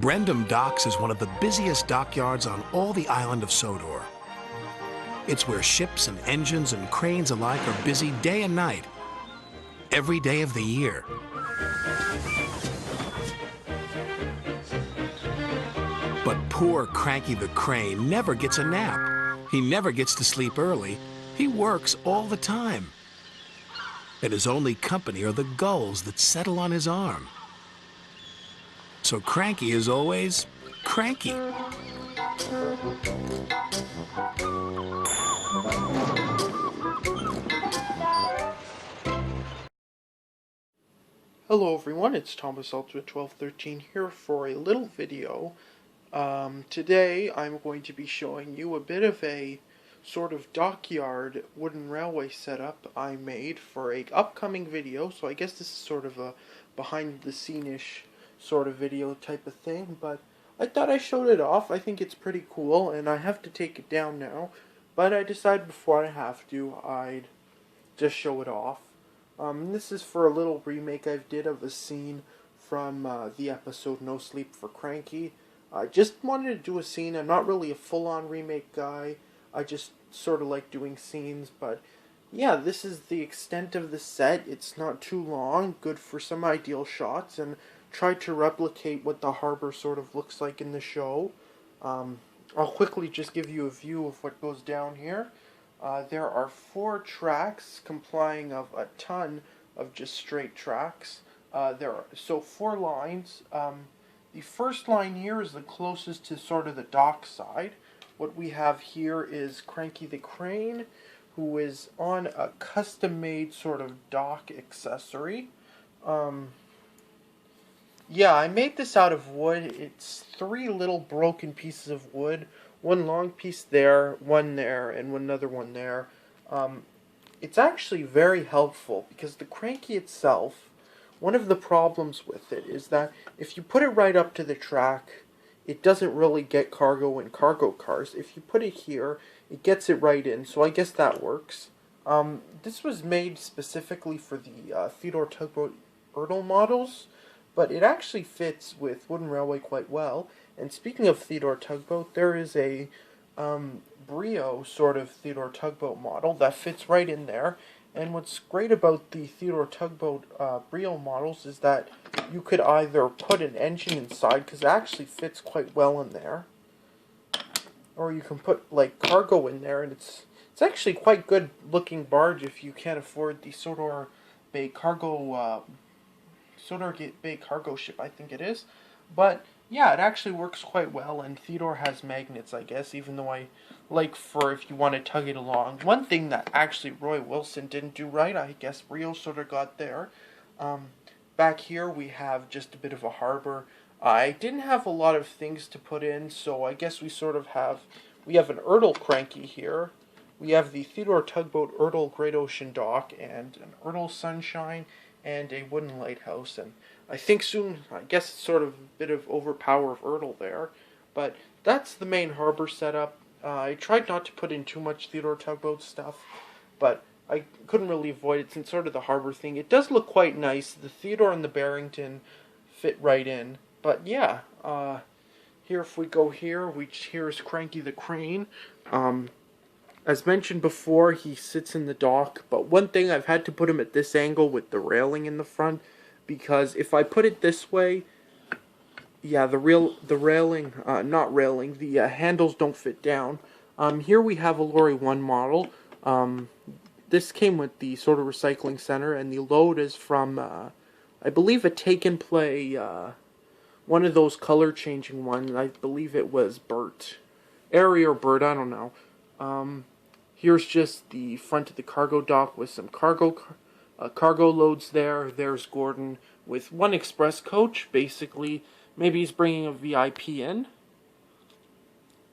Brendam Docks is one of the busiest dockyards on all the island of Sodor. It's where ships and engines and cranes alike are busy day and night, every day of the year. But poor Cranky the crane never gets a nap. He never gets to sleep early. He works all the time. And his only company are the gulls that settle on his arm. So Cranky is always cranky. Hello everyone, it's Thomas Ultra 1213 here for a little video. Today I'm going to be showing you a bit of a sort of dockyard wooden railway setup I made for a upcoming video. So I guess this is sort of a behind the scene-ish sort of video type of thing, but I thought I showed it off. I think it's pretty cool and I have to take it down now, but I decided before I have to, I'd just show it off. This is for a little remake I did of a scene from the episode No Sleep for Cranky. I just wanted to do a scene. I'm not really a full-on remake guy. I just sort of like doing scenes, but yeah, this is the extent of the set. It's not too long, good for some ideal shots, and tried to replicate what the harbor sort of looks like in the show. I'll quickly just give you a view of what goes down here. There are 4 tracks complying of a ton of just straight tracks. There are 4 lines. The first line here is the closest to sort of the dock side. What we have here is Cranky the crane, who is on a custom-made sort of dock accessory. Yeah, I made this out of wood. It's 3 little broken pieces of wood. One long piece there, one there, and another one there. It's actually very helpful because the Cranky itself, one of the problems with it is that if you put it right up to the track, it doesn't really get cargo in cargo cars. If you put it here, it gets it right in, so I guess that works. This was made specifically for the Theodore Tugboat Ertl models, but it actually fits with Wooden Railway quite well. And speaking of Theodore Tugboat, there is a Brio sort of Theodore Tugboat model that fits right in there. And what's great about the Theodore Tugboat Brio models is that you could either put an engine inside, because it actually fits quite well in there, or you can put like cargo in there, and it's actually quite good looking barge if you can't afford the Sodor Bay cargo ship, I think it is. But yeah, it actually works quite well, and Theodore has magnets, I guess, even though I like for if you want to tug it along. One thing that actually Roy Wilson didn't do right, I guess Rio sort of got there. Back here we have just a bit of a harbor. I didn't have a lot of things to put in, so I guess we have an Ertl Cranky here. We have the Theodore Tugboat Ertl Great Ocean Dock, and an Ertl Sunshine, and a wooden lighthouse. And I think soon, I guess it's sort of a bit of overpower of Ertl there. But that's the main harbor setup. I tried not to put in too much Theodore Tugboat stuff, but I couldn't really avoid it since sort of the harbor thing. It does look quite nice. The Theodore and the Barrington fit right in. But yeah, here if we go here, here's Cranky the crane. As mentioned before, he sits in the dock, but one thing, I've had to put him at this angle with the railing in the front, because if I put it this way, yeah, the handles don't fit down. Here we have a Lorry 1 model. This came with the sort of recycling center, and the load is from, I believe, a Take and Play, one of those color changing ones. I believe it was Bert. Airy or Bert, I don't know. Here's just the front of the cargo dock with some cargo loads there. There's Gordon with one express coach. Basically, maybe he's bringing a VIP in.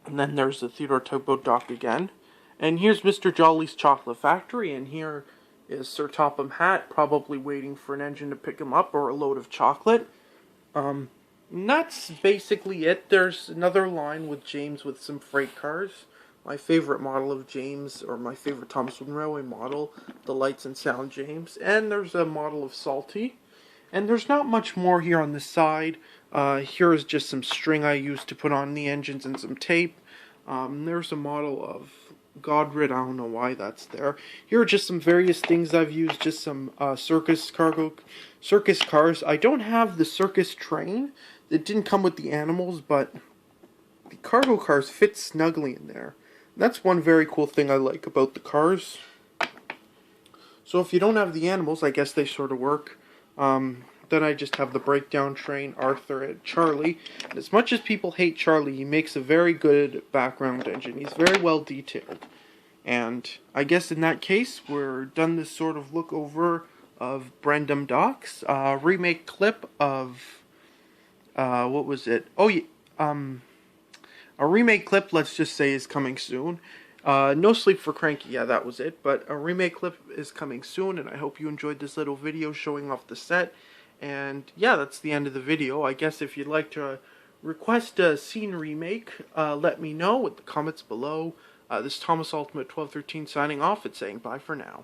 And then there's the Theodore Tugboat dock again. And here's Mr. Jolly's Chocolate Factory. And here is Sir Topham Hatt, probably waiting for an engine to pick him up or a load of chocolate. And that's basically it. There's another line with James with some freight cars. My favorite model of James, or my favorite Thomas Wooden Railway model, the Lights and Sound James. And there's a model of Salty. And there's not much more here on the side. Here is just some string I used to put on the engines and some tape. There's a model of Godred. I don't know why that's there. Here are just some various things I've used. Just some circus cars. I don't have the circus train. It didn't come with the animals, but the cargo cars fit snugly in there. That's one very cool thing I like about the cars. So if you don't have the animals, I guess they sort of work. Then I just have the breakdown train, Arthur and Charlie. And as much as people hate Charlie, he makes a very good background engine. He's very well detailed. And I guess in that case, we're done this sort of look over of Brendam Docks. Remake clip of, what was it? Oh, yeah, a remake clip, let's just say, is coming soon. No sleep for Cranky, yeah, that was it. But a remake clip is coming soon, and I hope you enjoyed this little video showing off the set. And yeah, that's the end of the video. I guess if you'd like to request a scene remake, let me know with the comments below. This is Thomas Ultimate 1213 signing off and saying bye for now.